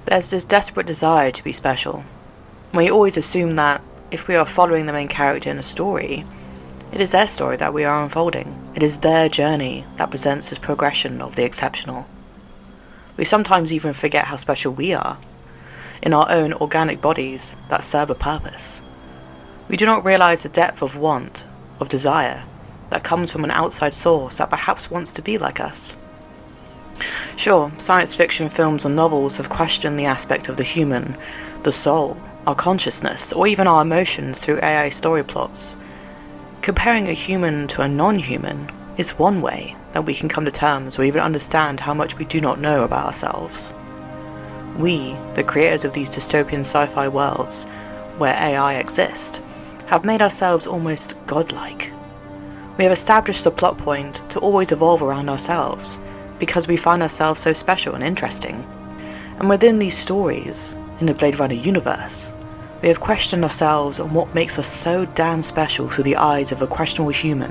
There's this desperate desire to be special. We always assume that if we are following the main character in a story, it is their story that we are unfolding. It is their journey that presents this progression of the exceptional. We sometimes even forget how special we are, in our own organic bodies that serve a purpose. We do not realize the depth of want, of desire, that comes from an outside source that perhaps wants to be like us. Sure, science fiction films and novels have questioned the aspect of the human, the soul, our consciousness, or even our emotions through AI story plots. Comparing a human to a non-human is one way that we can come to terms or even understand how much we do not know about ourselves. We, the creators of these dystopian sci-fi worlds, where AI exists, have made ourselves almost godlike. We have established the plot point to always evolve around ourselves, because we find ourselves so special and interesting. And within these stories, in the Blade Runner universe, we have questioned ourselves on what makes us so damn special through the eyes of a questionable human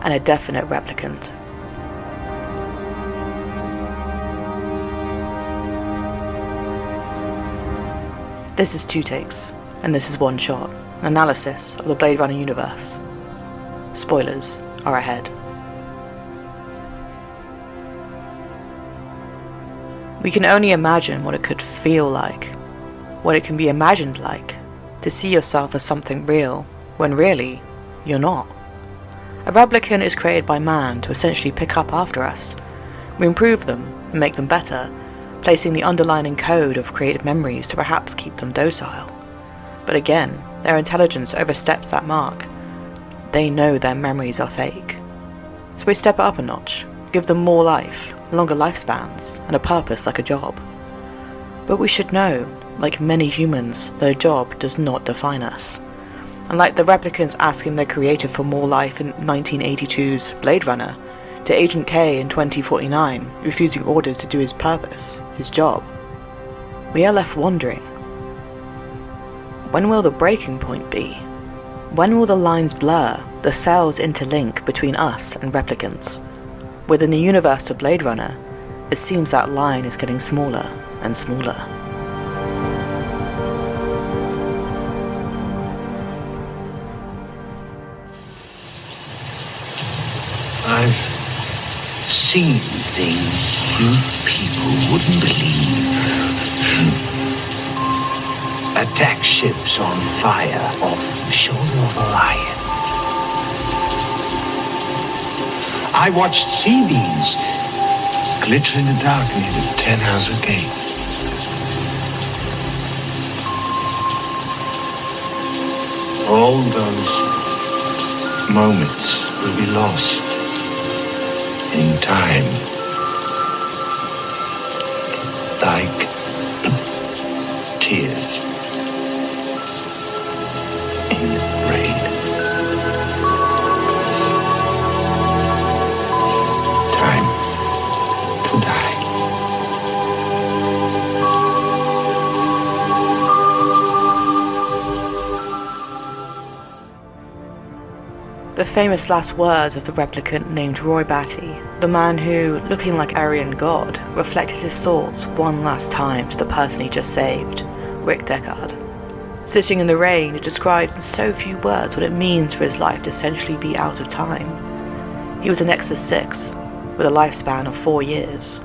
and a definite replicant. This is 2 takes, and this is 1 shot, an analysis of the Blade Runner universe. Spoilers are ahead. We can only imagine what it could feel like, what it can be imagined like, to see yourself as something real, when really, you're not. A replicant is created by man to essentially pick up after us. We improve them and make them better, placing the underlining code of created memories to perhaps keep them docile. But again, their intelligence oversteps that mark. They know their memories are fake. So we step it up a notch, give them more life, longer lifespans, and a purpose like a job. But we should know, like many humans, that a job does not define us. And like the replicants asking their creator for more life in 1982's Blade Runner, to Agent K in 2049 refusing orders to do his purpose, his job, we are left wondering, when will the breaking point be? When will the lines blur, the cells interlink between us and replicants? Within the universe of Blade Runner, it seems that line is getting smaller and smaller. I've seen things you people wouldn't believe. Attack ships on fire off the shoulder of Orion. I watched sea beams glitter in the dark near the 10-house gate. All those moments will be lost in time, like tears in rain. Time to die. The famous last words of the replicant named Roy Batty, the man who, looking like Aryan God, reflected his thoughts one last time to the person he just saved, Rick Deckard. Sitting in the rain, it describes in so few words what it means for his life to essentially be out of time. He was a Nexus 6, with a lifespan of 4 years.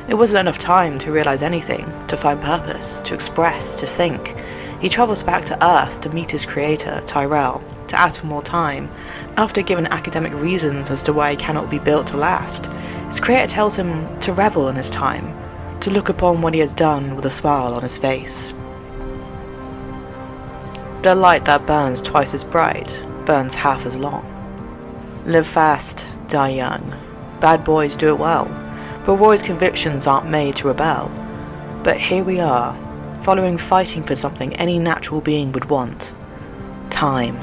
It wasn't enough time to realize anything, to find purpose, to express, to think. He travels back to Earth to meet his creator, Tyrell, to ask for more time. After given academic reasons as to why he cannot be built to last, his creator tells him to revel in his time, to look upon what he has done with a smile on his face. The light that burns twice as bright burns half as long. Live fast, die young. Bad boys do it well, but Roy's convictions aren't made to rebel. But here we are, following fighting for something any natural being would want. Time.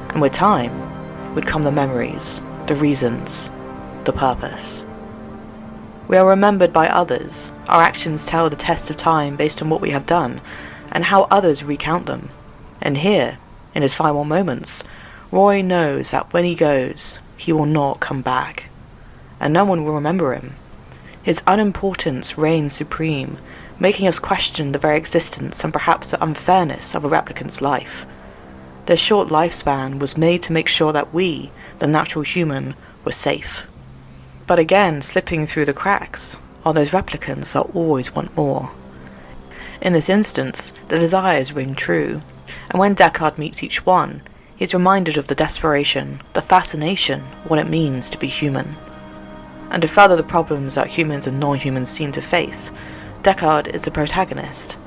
And with time would come the memories, the reasons, the purpose. We are remembered by others. Our actions tell the test of time based on what we have done, and how others recount them. And here, in his final moments, Roy knows that when he goes, he will not come back. And no one will remember him. His unimportance reigns supreme, making us question the very existence and perhaps the unfairness of a replicant's life. Their short lifespan was made to make sure that we, the natural human, were safe. But again, slipping through the cracks are those replicants that always want more. In this instance, the desires ring true, and when Deckard meets each one, he is reminded of the desperation, the fascination, what it means to be human. And to further the problems that humans and non-humans seem to face, Deckard is the protagonist.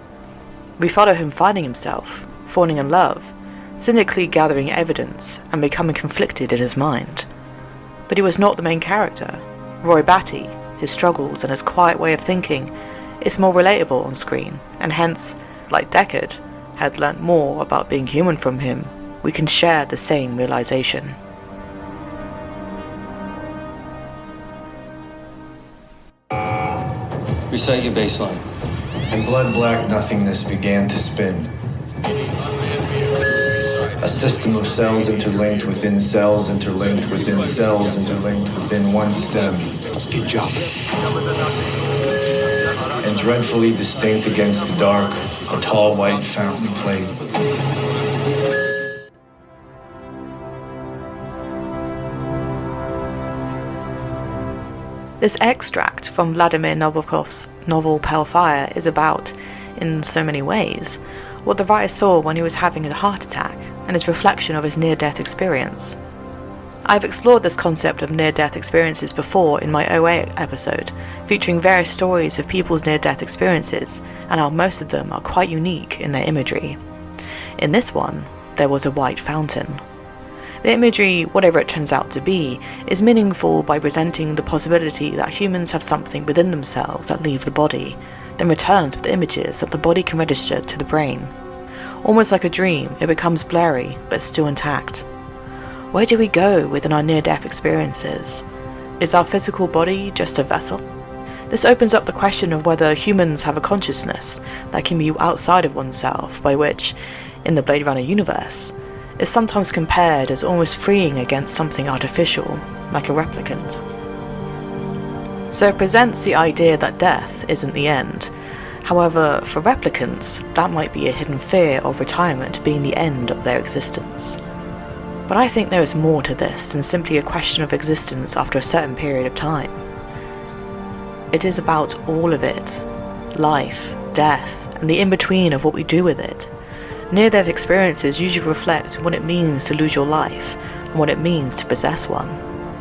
We follow him finding himself, falling in love, cynically gathering evidence and becoming conflicted in his mind. But he was not the main character. Roy Batty, his struggles and his quiet way of thinking, is more relatable on screen, and hence, like Deckard had learnt more about being human from him, we can share the same realization. Recite your baseline. And blood black nothingness began to spin. A system of cells interlinked within cells, interlinked within cells, interlinked within one stem. Good job. And dreadfully distinct against the dark, a tall white fountain played. This extract from Vladimir Nabokov's novel Pale Fire is about, in so many ways, what the writer saw when he was having a heart attack, and his reflection of his near-death experience. I've explored this concept of near-death experiences before in my OA episode, featuring various stories of people's near-death experiences, and how most of them are quite unique in their imagery. In this one, there was a white fountain. The imagery, whatever it turns out to be, is meaningful by presenting the possibility that humans have something within themselves that leave the body, then returns with images that the body can register to the brain. Almost like a dream, it becomes blurry, but still intact. Where do we go within our near-death experiences? Is our physical body just a vessel? This opens up the question of whether humans have a consciousness that can be outside of oneself, by which, in the Blade Runner universe, is sometimes compared as almost freeing against something artificial, like a replicant. So it presents the idea that death isn't the end. However, for replicants, that might be a hidden fear of retirement being the end of their existence. But I think there is more to this than simply a question of existence after a certain period of time. It is about all of it. Life, death, and the in-between of what we do with it. Near-death experiences usually reflect what it means to lose your life, and what it means to possess one.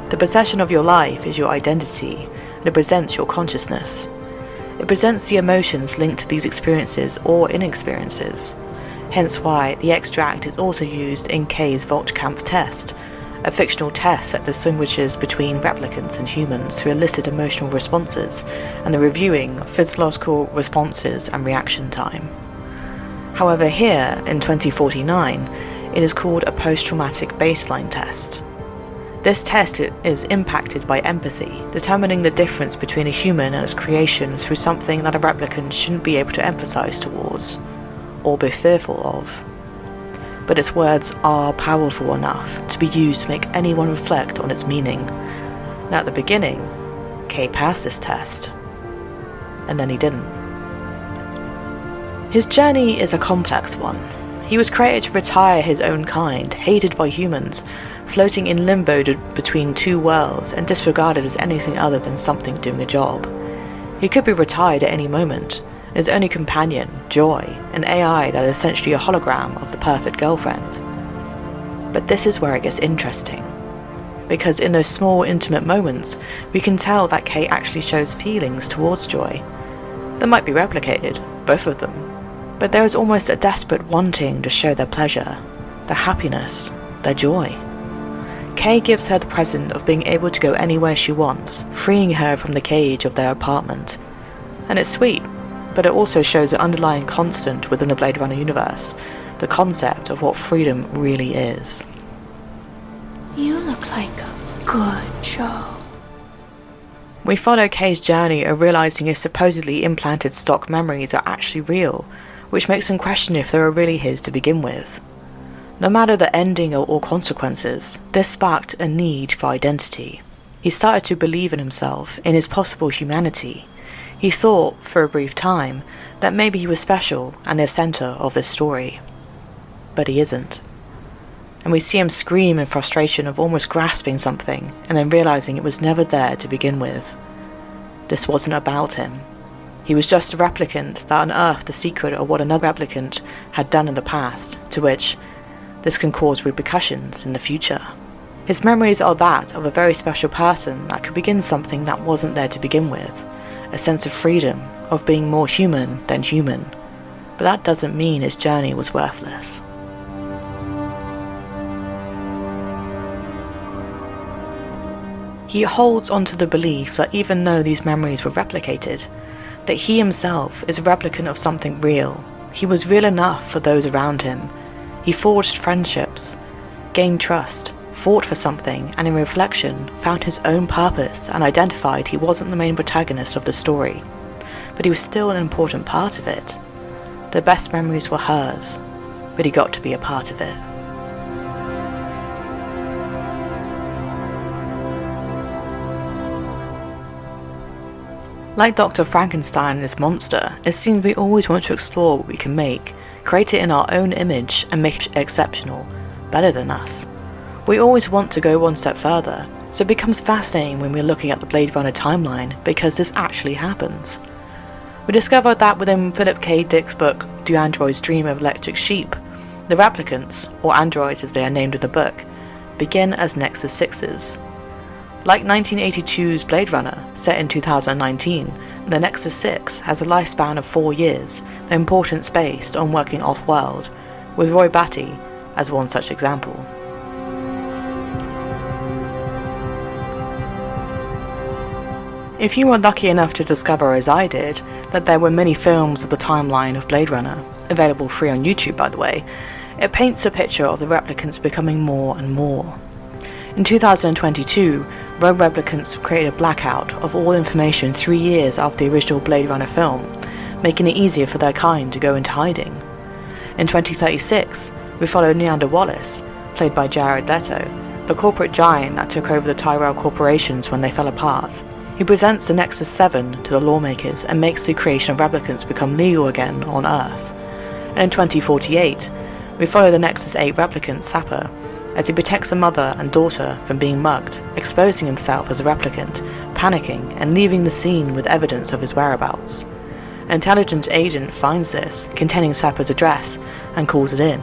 The possession of your life is your identity, and it presents your consciousness. It presents the emotions linked to these experiences or inexperiences. Hence why the extract is also used in Kay's Voltkampf test, a fictional test that distinguishes between replicants and humans who elicit emotional responses, and the reviewing of physiological responses and reaction time. However, here, in 2049, it is called a post-traumatic baseline test. This test is impacted by empathy, determining the difference between a human and its creation through something that a replicant shouldn't be able to emphasize towards, or be fearful of. But its words are powerful enough to be used to make anyone reflect on its meaning. And at the beginning, Kay passed this test, and then he didn't. His journey is a complex one. He was created to retire his own kind, hated by humans, floating in limbo between two worlds and disregarded as anything other than something doing a job. He could be retired at any moment. His only companion, Joy, an AI that is essentially a hologram of the perfect girlfriend. But this is where it gets interesting, because in those small intimate moments, we can tell that Kay actually shows feelings towards Joy. They might be replicated, both of them, but there is almost a desperate wanting to show their pleasure, their happiness, their joy. Kay gives her the present of being able to go anywhere she wants, freeing her from the cage of their apartment. And it's sweet, but it also shows an underlying constant within the Blade Runner universe, the concept of what freedom really is. You look like a good Joe. We follow Kay's journey of realizing his supposedly implanted stock memories are actually real, which makes him question if they were really his to begin with. No matter the ending or consequences, this sparked a need for identity. He started to believe in himself, in his possible humanity. He thought, for a brief time, that maybe he was special and the centre of this story. But he isn't. And we see him scream in frustration of almost grasping something and then realising it was never there to begin with. This wasn't about him. He was just a replicant that unearthed the secret of what another replicant had done in the past, to which this can cause repercussions in the future. His memories are that of a very special person that could begin something that wasn't there to begin with, a sense of freedom, of being more human than human. But that doesn't mean his journey was worthless. He holds onto the belief that even though these memories were replicated, that he himself is a replicant of something real. He was real enough for those around him. He forged friendships, gained trust, fought for something, and in reflection found his own purpose and identified he wasn't the main protagonist of the story. But he was still an important part of it. The best memories were hers, but he got to be a part of it. Like Dr. Frankenstein and his monster, it seems we always want to explore what we can make, create it in our own image and make it exceptional, better than us. We always want to go one step further, so it becomes fascinating when we're looking at the Blade Runner timeline because this actually happens. We discovered that within Philip K. Dick's book, Do Androids Dream of Electric Sheep, the replicants, or androids as they are named in the book, begin as Nexus 6s. Like 1982's Blade Runner, set in 2019, the Nexus 6 has a lifespan of 4 years, the importance based on working off-world, with Roy Batty as one such example. If you were lucky enough to discover, as I did, that there were many films of the timeline of Blade Runner, available free on YouTube by the way, it paints a picture of the replicants becoming more and more. In 2022, rogue replicants created a blackout of all information 3 years after the original Blade Runner film, making it easier for their kind to go into hiding. In 2036, we follow Neander Wallace, played by Jared Leto, the corporate giant that took over the Tyrell corporations when they fell apart. He presents the Nexus 7 to the lawmakers and makes the creation of replicants become legal again on Earth. And in 2048, we follow the Nexus 8 replicant Sapper, as he protects a mother and daughter from being mugged, exposing himself as a replicant, panicking and leaving the scene with evidence of his whereabouts. An intelligence agent finds this, containing Sapper's address, and calls it in.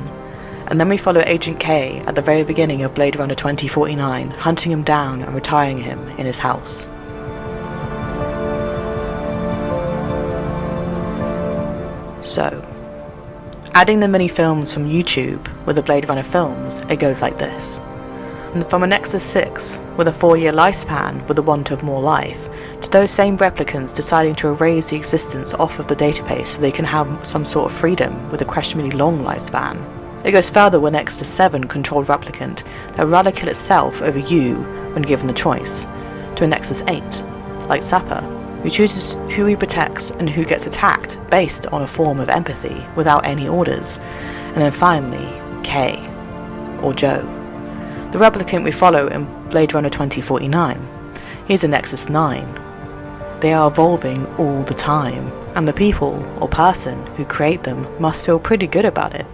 And then we follow Agent K at the very beginning of Blade Runner 2049, hunting him down and retiring him in his house. So, adding the mini films from YouTube with the Blade Runner films, it goes like this. And from a Nexus 6 with a 4-year lifespan with the want of more life, to those same replicants deciding to erase the existence off of the database so they can have some sort of freedom with a questionably long lifespan. It goes further with Nexus 7 controlled replicant that would rather kill itself over you when given the choice, to a Nexus 8, like Sapper, who chooses who he protects and who gets attacked based on a form of empathy without any orders. And then finally, K, or Joe, the replicant we follow in Blade Runner 2049. He's a Nexus 9. They are evolving all the time, and the people or person who create them must feel pretty good about it.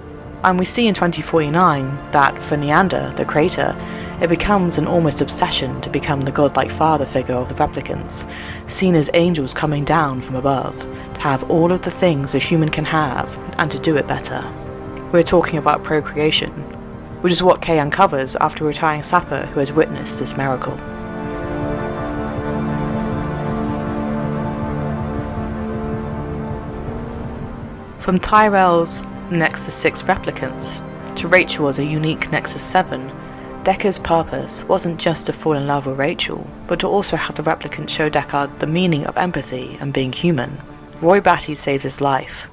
And we see in 2049 that for Neander, the creator, it becomes an almost obsession to become the godlike father figure of the replicants, seen as angels coming down from above, to have all of the things a human can have, and to do it better. We're talking about procreation, which is what Kay uncovers after retiring Sapper who has witnessed this miracle. From Tyrell's Nexus 6 replicants to Rachel as a unique Nexus 7, Deckard's purpose wasn't just to fall in love with Rachel, but to also have the replicant show Deckard the meaning of empathy and being human. Roy Batty saves his life,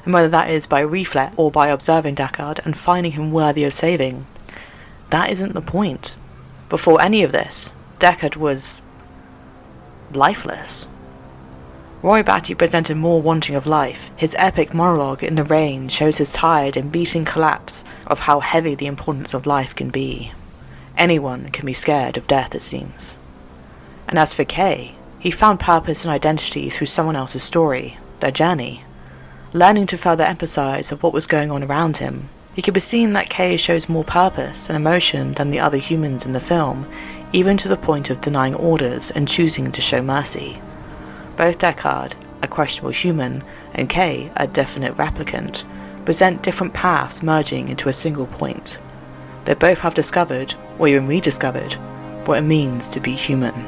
and whether that is by reflex or by observing Deckard and finding him worthy of saving, that isn't the point. Before any of this, Deckard was lifeless. Roy Batty presented more wanting of life. His epic monologue in the rain shows his tired and beating collapse of how heavy the importance of life can be. Anyone can be scared of death, it seems. And as for Kay, He found purpose and identity through someone else's story, their journey. Learning to further empathize of what was going on around him, it could be seen that Kay shows more purpose and emotion than the other humans in the film, even to the point of denying orders and choosing to show mercy. Both Deckard, a questionable human, and Kay, a definite replicant, present different paths merging into a single point. They both have discovered, or even rediscovered, what it means to be human.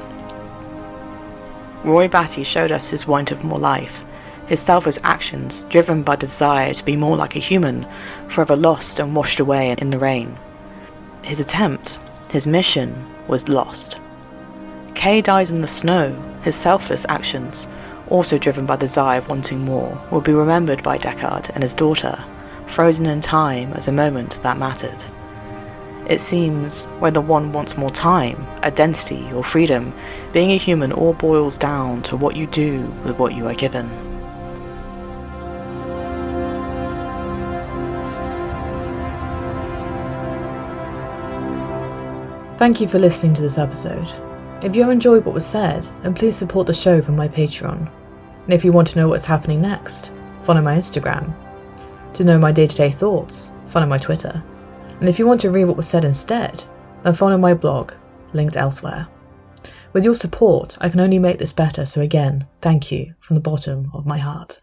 Roy Batty showed us his want of more life, his selfless actions driven by the desire to be more like a human, forever lost and washed away in the rain. His attempt, his mission, was lost. Kay dies in the snow, his selfless actions, also driven by the desire of wanting more, will be remembered by Deckard and his daughter, frozen in time as a moment that mattered. It seems, whether one wants more time, identity, or freedom, being a human all boils down to what you do with what you are given. Thank you for listening to this episode. If you have enjoyed what was said, then please support the show from my Patreon. And if you want to know what's happening next, follow my Instagram. To know my day-to-day thoughts, follow my Twitter. And if you want to read what was said instead, then follow my blog, linked elsewhere. With your support, I can only make this better, so again, thank you from the bottom of my heart.